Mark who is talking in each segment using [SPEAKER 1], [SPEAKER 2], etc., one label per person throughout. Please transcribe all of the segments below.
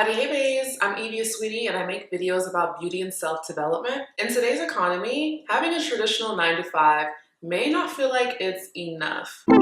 [SPEAKER 1] Howdy, hey babes, I'm Evie Aswiti and I make videos about beauty and self-development. In today's economy, having a traditional 9 to 5 may not feel like it's enough. And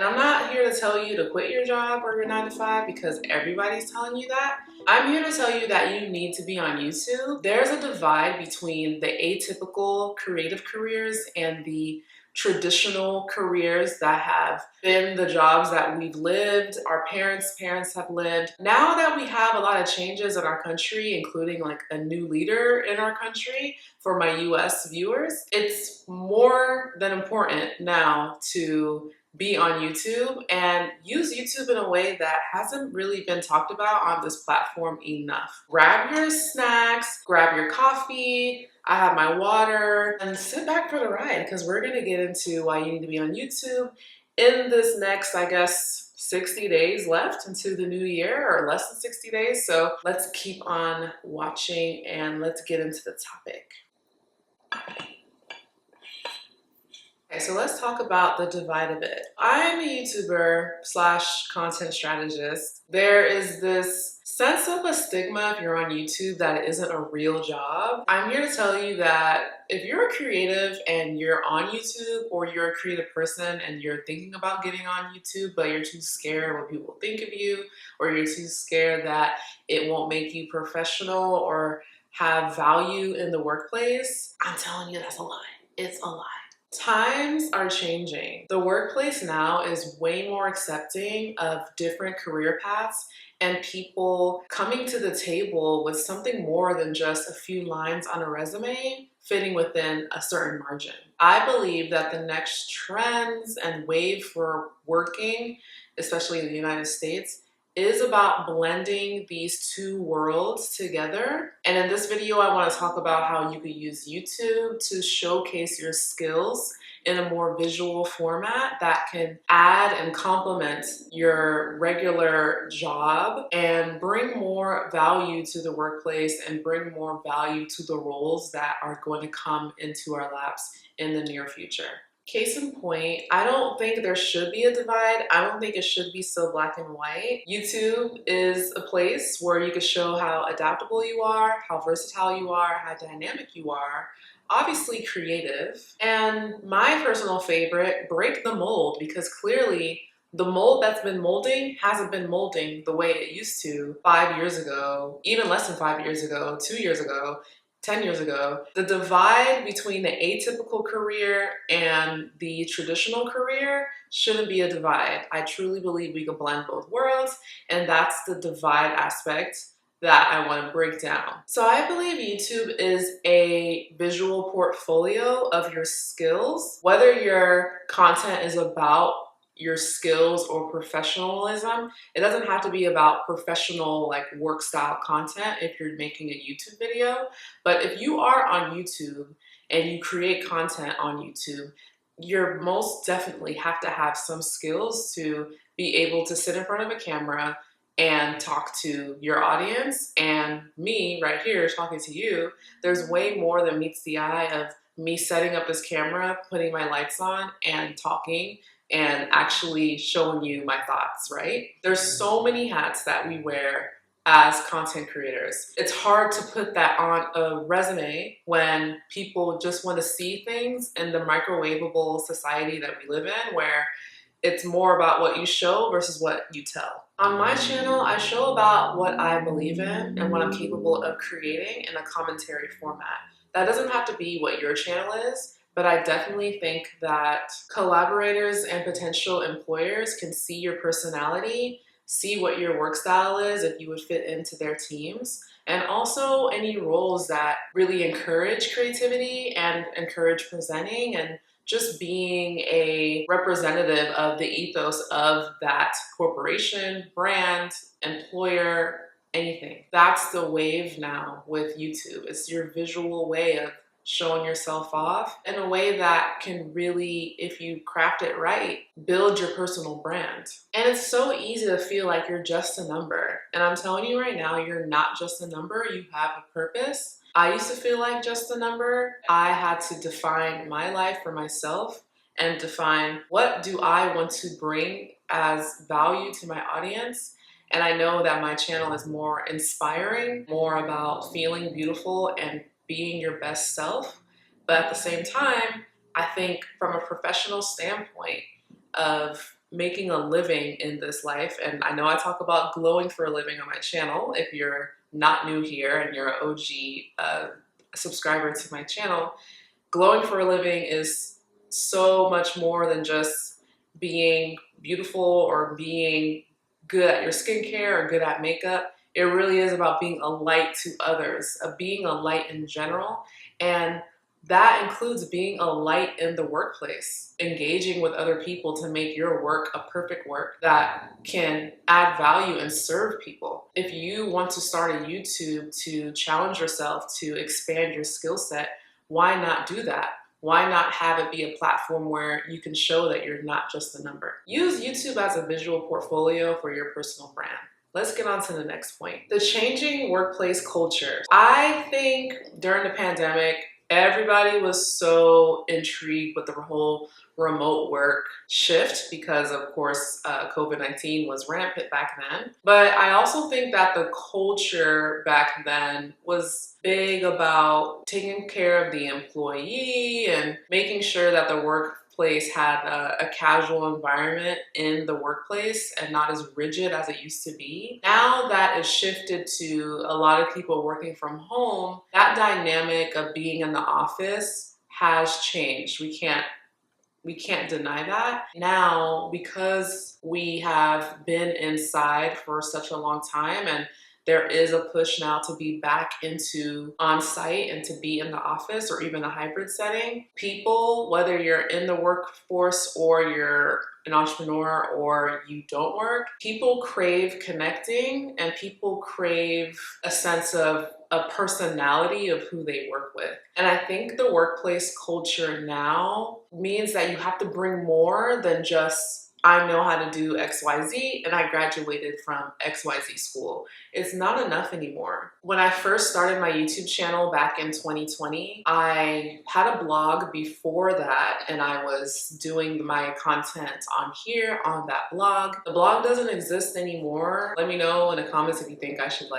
[SPEAKER 1] I'm not here to tell you to quit your job or your 9 to 5 because everybody's telling you that. I'm here to tell you that you need to be on YouTube. There's a divide between the atypical creative careers and the traditional careers that have been the jobs that we've lived, our parents' have lived. Now that we have a lot of changes in our country, including like a new leader in our country, for my US viewers, it's more than important now to be on YouTube and use YouTube in a way that hasn't really been talked about on this platform enough. Grab your snacks, grab your coffee, I have my water, and sit back for the ride because we're gonna get into why you need to be on YouTube in this next, I guess, 60 days left into the new year, or less than 60 days. So let's keep on watching and let's get into the topic. Okay, so let's talk about the divide a bit. I'm a YouTuber slash content strategist. There is this sense of a stigma if you're on YouTube that it isn't a real job. I'm here to tell you that if you're a creative and you're on YouTube, or you're a creative person and you're thinking about getting on YouTube, but you're too scared what people think of you, or you're too scared that it won't make you professional or have value in the workplace, I'm telling you that's a lie. It's a lie. Times are changing. The workplace now is way more accepting of different career paths and people coming to the table with something more than just a few lines on a resume fitting within a certain margin. I believe that the next trends and wave for working, especially in the United States, is about blending these two worlds together. And in this video, I want to talk about how you could use YouTube to showcase your skills in a more visual format that can add and complement your regular job and bring more value to the workplace and bring more value to the roles that are going to come into our laps in the near future. Case in point, I don't think there should be a divide. I don't think it should be so black and white. YouTube is a place where you can show how adaptable you are, how versatile you are, how dynamic you are, obviously creative. And my personal favorite, break the mold, because clearly the mold that's been molding hasn't been molding the way it used to 5 years ago, even less than 5 years ago, 2 years ago, 10 years ago. The divide between the atypical career and the traditional career shouldn't be a divide. I truly believe we can blend both worlds, and that's the divide aspect that I want to break down. So I believe YouTube is a visual portfolio of your skills. Whether your content is about your skills or professionalism, it doesn't have to be about professional like work style content if you're making a YouTube video. But if you are on YouTube and you create content on YouTube, you most definitely have to have some skills to be able to sit in front of a camera and talk to your audience. And me right here talking to you, there's way more than meets the eye of me setting up this camera, putting my lights on and talking and actually showing you my thoughts, right? There's so many hats that we wear as content creators. It's hard to put that on a resume when people just want to see things in the microwavable society that we live in, where it's more about what you show versus what you tell. On my channel, I show about what I believe in and what I'm capable of creating in a commentary format. That doesn't have to be what your channel is, but I definitely think that collaborators and potential employers can see your personality, see what your work style is, if you would fit into their teams, and also any roles that really encourage creativity and encourage presenting and just being a representative of the ethos of that corporation, brand, employer, anything. That's the wave now with YouTube. It's your visual way of showing yourself off in a way that can really, if you craft it right, build your personal brand. And it's so easy to feel like you're just a number. And I'm telling you right now, you're not just a number, you have a purpose. I used to feel like just a number. I had to define my life for myself and define what do I want to bring as value to my audience. And I know that my channel is more inspiring, more about feeling beautiful and being your best self. But at the same time, I think from a professional standpoint of making a living in this life, and I know I talk about glowing for a living on my channel. If you're not new here and you're an OG subscriber to my channel, glowing for a living is so much more than just being beautiful or being good at your skincare or good at makeup. It really is about being a light to others, of being a light in general. And that includes being a light in the workplace, engaging with other people to make your work a perfect work that can add value and serve people. If you want to start a YouTube to challenge yourself, to expand your skill set, why not do that? Why not have it be a platform where you can show that you're not just a number? Use YouTube as a visual portfolio for your personal brand. Let's get on to the next point. The changing workplace culture. I think during the pandemic, everybody was so intrigued with the whole remote work shift because, of course, COVID-19 was rampant back then. But I also think that the culture back then was big about taking care of the employee and making sure that the workplace had a casual environment in the workplace and not as rigid as it used to be. Now that is shifted to a lot of people working from home, that dynamic of being in the office has changed. We can't deny that. Now, because we have been inside for such a long time and there is a push now to be back into on-site and to be in the office or even a hybrid setting, people, whether you're in the workforce or you're an entrepreneur or you don't work, people crave connecting and people crave a sense of a personality of who they work with. And I think the workplace culture now means that you have to bring more than just, I know how to do XYZ and I graduated from XYZ school. It's not enough anymore. When I first started my YouTube channel back in 2020, I had a blog before that and I was doing my content on here, on that blog. The blog doesn't exist anymore. Let me know in the comments if you think I should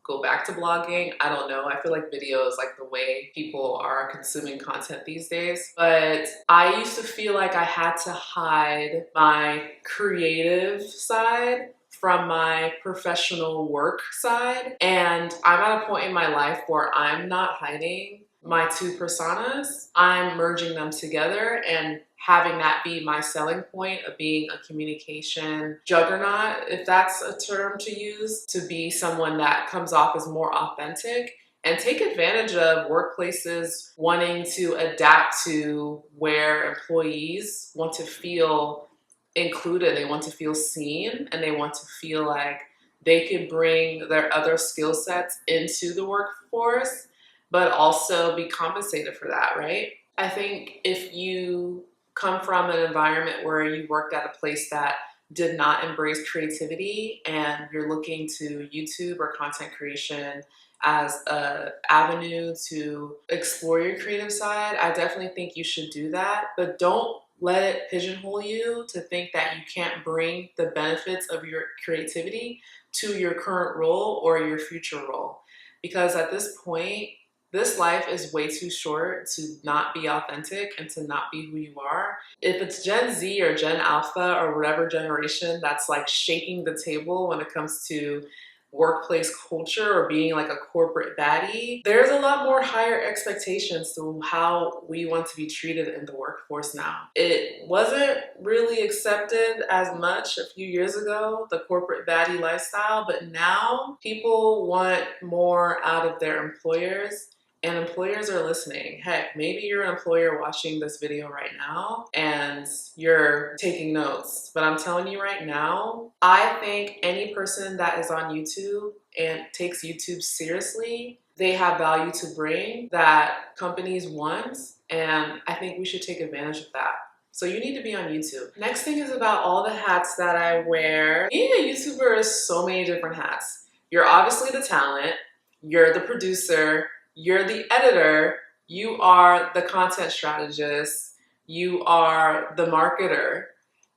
[SPEAKER 1] go back to blogging. I don't know. I feel like video is like the way people are consuming content these days. But I used to feel like I had to hide my creative side from my professional work side. And I'm at a point in my life where I'm not hiding my two personas. I'm merging them together and having that be my selling point of being a communication juggernaut, if that's a term to use, to be someone that comes off as more authentic and take advantage of workplaces wanting to adapt to where employees want to feel included, they want to feel seen, and they want to feel like they can bring their other skill sets into the workforce, but also be compensated for that, right? I think if you come from an environment where you worked at a place that did not embrace creativity and you're looking to YouTube or content creation as an avenue to explore your creative side, I definitely think you should do that. But don't let it pigeonhole you to think that you can't bring the benefits of your creativity to your current role or your future role. Because at this point, this life is way too short to not be authentic and to not be who you are. If it's Gen Z or Gen Alpha or whatever generation that's like shaking the table when it comes to workplace culture or being like a corporate baddie, there's a lot more higher expectations to how we want to be treated in the workforce now. It wasn't really accepted as much a few years ago, the corporate baddie lifestyle, but now people want more out of their employers. And employers are listening. Heck, maybe you're an employer watching this video right now and you're taking notes. But I'm telling you right now, I think any person that is on YouTube and takes YouTube seriously, they have value to bring that companies want. And I think we should take advantage of that. So you need to be on YouTube. Next thing is about all the hats that I wear. Being a YouTuber is so many different hats. You're obviously the talent, you're the producer, you're the editor, you are the content strategist, you are the marketer,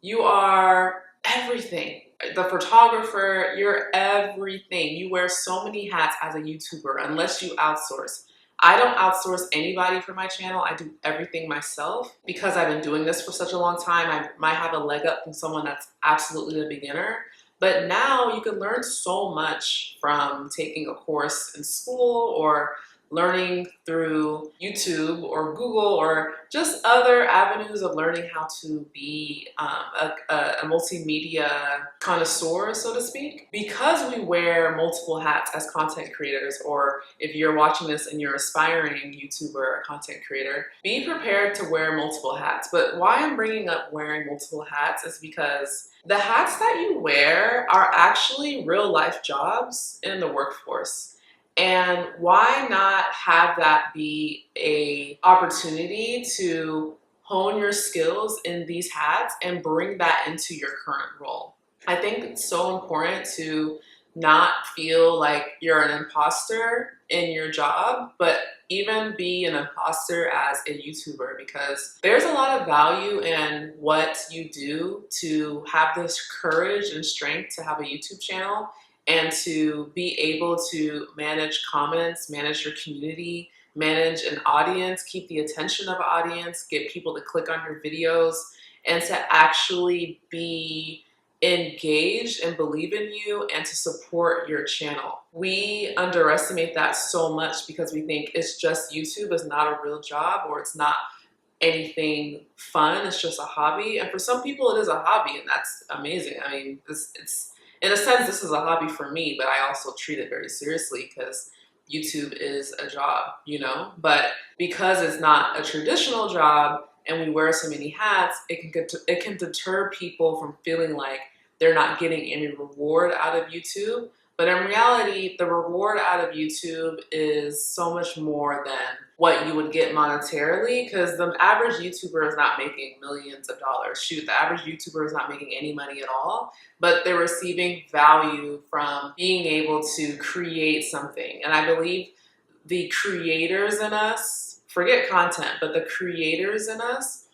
[SPEAKER 1] you are everything. The photographer, you're everything. You wear so many hats as a YouTuber unless you outsource. I don't outsource anybody for my channel. I do everything myself because I've been doing this for such a long time. I might have a leg up from someone that's absolutely a beginner. But now you can learn so much from taking a course in school or learning through YouTube or Google or just other avenues of learning how to be a multimedia connoisseur, so to speak. Because we wear multiple hats as content creators, or if you're watching this and you're aspiring YouTuber or content creator, be prepared to wear multiple hats. But why I'm bringing up wearing multiple hats is because the hats that you wear are actually real life jobs in the workforce. And why not have that be a opportunity to hone your skills in these hats and bring that into your current role? I think it's so important to not feel like you're an imposter in your job, but even be an imposter as a YouTuber, because there's a lot of value in what you do to have this courage and strength to have a YouTube channel and to be able to manage comments, manage your community, manage an audience, keep the attention of an audience, get people to click on your videos, and to actually be engaged and believe in you and to support your channel. We underestimate that so much because we think it's just YouTube, it's not a real job, or it's not anything fun, it's just a hobby. And for some people it is a hobby, and that's amazing. I mean, it's in a sense, this is a hobby for me, but I also treat it very seriously because YouTube is a job, you know? But because it's not a traditional job and we wear so many hats, it can deter people from feeling like they're not getting any reward out of YouTube. But in reality, the reward out of YouTube is so much more than what you would get monetarily, because the average YouTuber is not making millions of dollars. Shoot, the average YouTuber is not making any money at all, but they're receiving value from being able to create something. And I believe the creators in us, forget content, but the creators in us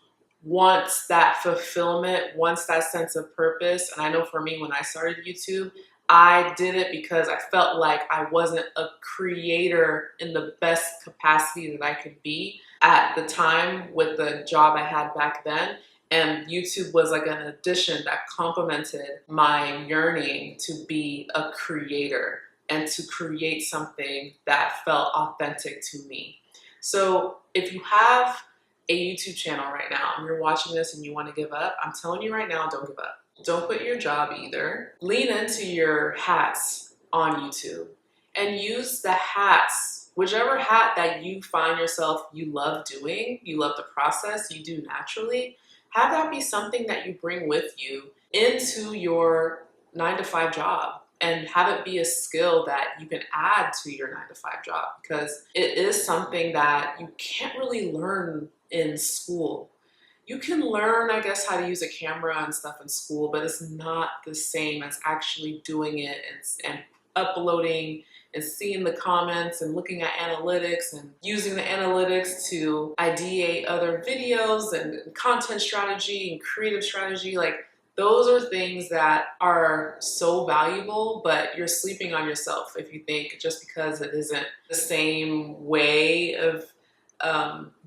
[SPEAKER 1] wants that fulfillment, wants that sense of purpose. And I know for me, when I started YouTube, I did it because I felt like I wasn't a creator in the best capacity that I could be at the time with the job I had back then. And YouTube was like an addition that complemented my yearning to be a creator and to create something that felt authentic to me. So if you have a YouTube channel right now and you're watching this and you want to give up, I'm telling you right now, don't give up. Don't quit your job either. Lean into your hats on YouTube and use the hats, whichever hat that you find yourself you love doing, you love the process, you do naturally, have that be something that you bring with you into your 9-to-5 job, and have it be a skill that you can add to your 9-to-5 job, because it is something that you can't really learn in school. You can learn, I guess, how to use a camera and stuff in school, but it's not the same as actually doing it and uploading and seeing the comments and looking at analytics and using the analytics to ideate other videos and content strategy and creative strategy. Like, those are things that are so valuable, but you're sleeping on yourself if you think just because it isn't the same way of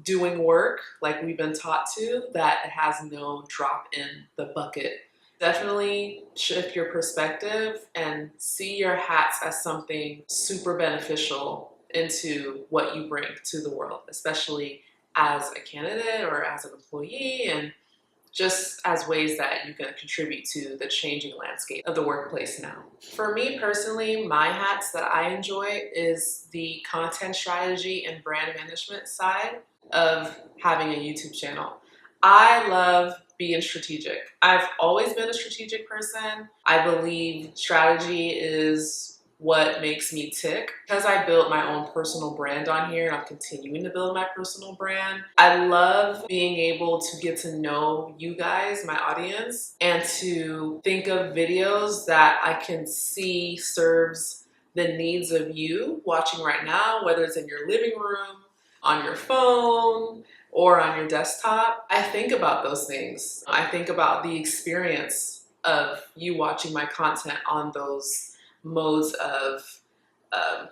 [SPEAKER 1] doing work like we've been taught to, that it has no drop in the bucket. Definitely shift your perspective and see your hats as something super beneficial into what you bring to the world, especially as a candidate or as an employee, and just as ways that you can contribute to the changing landscape of the workplace now. For me personally, my hats that I enjoy is the content strategy and brand management side of having a YouTube channel. I love being strategic. I've always been a strategic person. I believe strategy is what makes me tick. Because I built my own personal brand on here and I'm continuing to build my personal brand, I love being able to get to know you guys, my audience, and to think of videos that I can see serves the needs of you watching right now, whether it's in your living room, on your phone, or on your desktop. I think about those things. I think about the experience of you watching my content on those modes of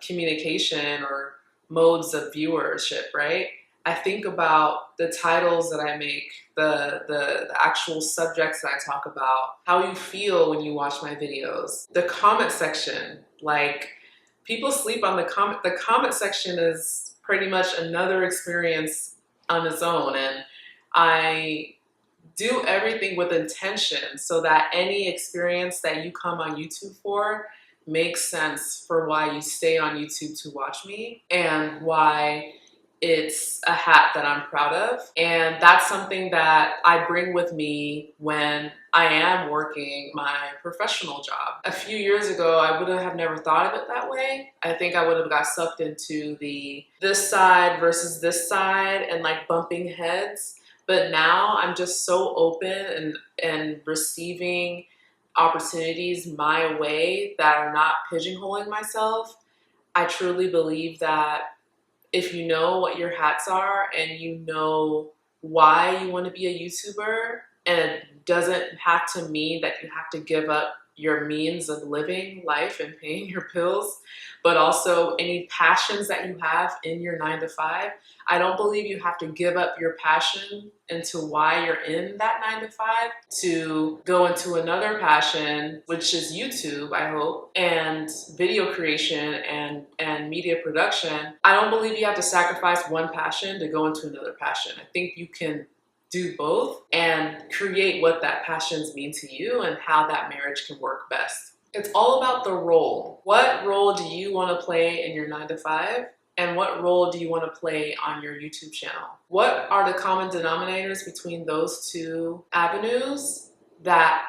[SPEAKER 1] communication or modes of viewership, right? I think about the titles that I make, the actual subjects that I talk about, how you feel when you watch my videos, the comment section. Like, people sleep on the comment. The comment section is pretty much another experience on its own, and I do everything with intention so that any experience that you come on YouTube for makes sense for why you stay on YouTube to watch me and why it's a hat that I'm proud of. And that's something that I bring with me when I am working my professional job. A few years ago, I would have never thought of it that way. I think I would have got sucked into this side versus this side and like bumping heads. But now I'm just so open and receiving opportunities my way that are not pigeonholing myself. I truly believe that if you know what your hats are and you know why you want to be a YouTuber, and it doesn't have to mean that you have to give up your means of living life and paying your bills, but also any passions that you have in your 9 to 5. I don't believe you have to give up your passion into why you're in that 9 to 5 to go into another passion, which is YouTube, I hope, and video creation and media production. I don't believe you have to sacrifice one passion to go into another passion. I think you can do both and create what that passions mean to you and how that marriage can work best. It's all about the role. What role do you want to play in your 9 to 5? And what role do you want to play on your YouTube channel? What are the common denominators between those two avenues that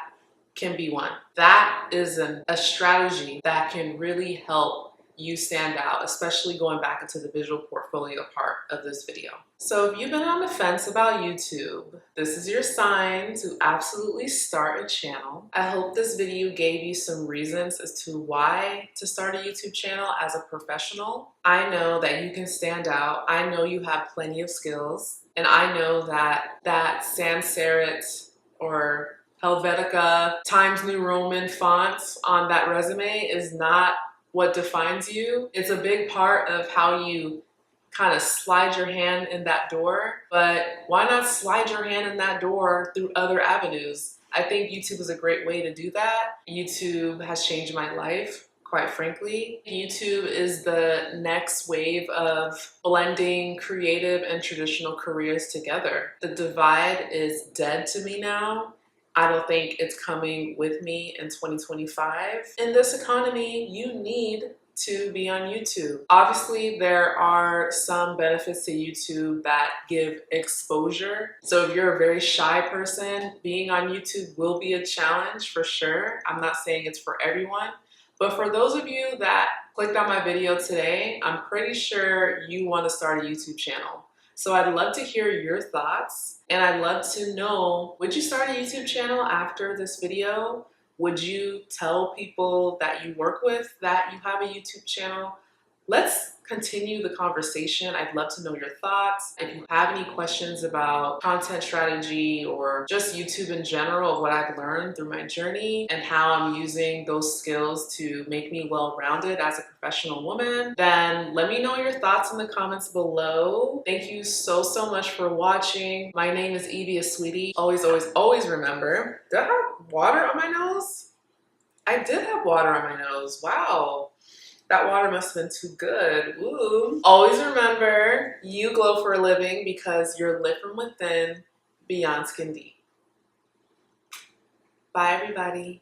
[SPEAKER 1] can be one? That is a strategy that can really help you stand out, especially going back into the visual portfolio part of this video. So if you've been on the fence about YouTube, this is your sign to absolutely start a channel. I hope this video gave you some reasons as to why to start a YouTube channel as a professional. I know that you can stand out. I know you have plenty of skills. And I know that sans serif or Helvetica Times New Roman fonts on that resume is not what defines you. It's a big part of how you kind of slide your hand in that door, but why not slide your hand in that door through other avenues? I think YouTube is a great way to do that. YouTube has changed my life, quite frankly. YouTube is the next wave of blending creative and traditional careers together. The divide is dead to me now. I don't think it's coming with me in 2025. In this economy, you need to be on YouTube. Obviously, there are some benefits to YouTube that give exposure. So if you're a very shy person, being on YouTube will be a challenge for sure. I'm not saying it's for everyone, but for those of you that clicked on my video today, I'm pretty sure you want to start a YouTube channel. So I'd love to hear your thoughts, and I'd love to know, would you start a YouTube channel after this video? Would you tell people that you work with that you have a YouTube channel? Let's continue the conversation. I'd love to know your thoughts. If you have any questions about content strategy or just YouTube in general, of what I've learned through my journey and how I'm using those skills to make me well-rounded as a professional woman, then let me know your thoughts in the comments below. Thank you so much for watching. My name is Evie, Aswiti. Always remember, did I have water on my nose? I did have water on my nose. Wow. That water must have been too good. Ooh. Always remember, you glow for a living because you're lit from within, beyond skin deep. Bye, everybody.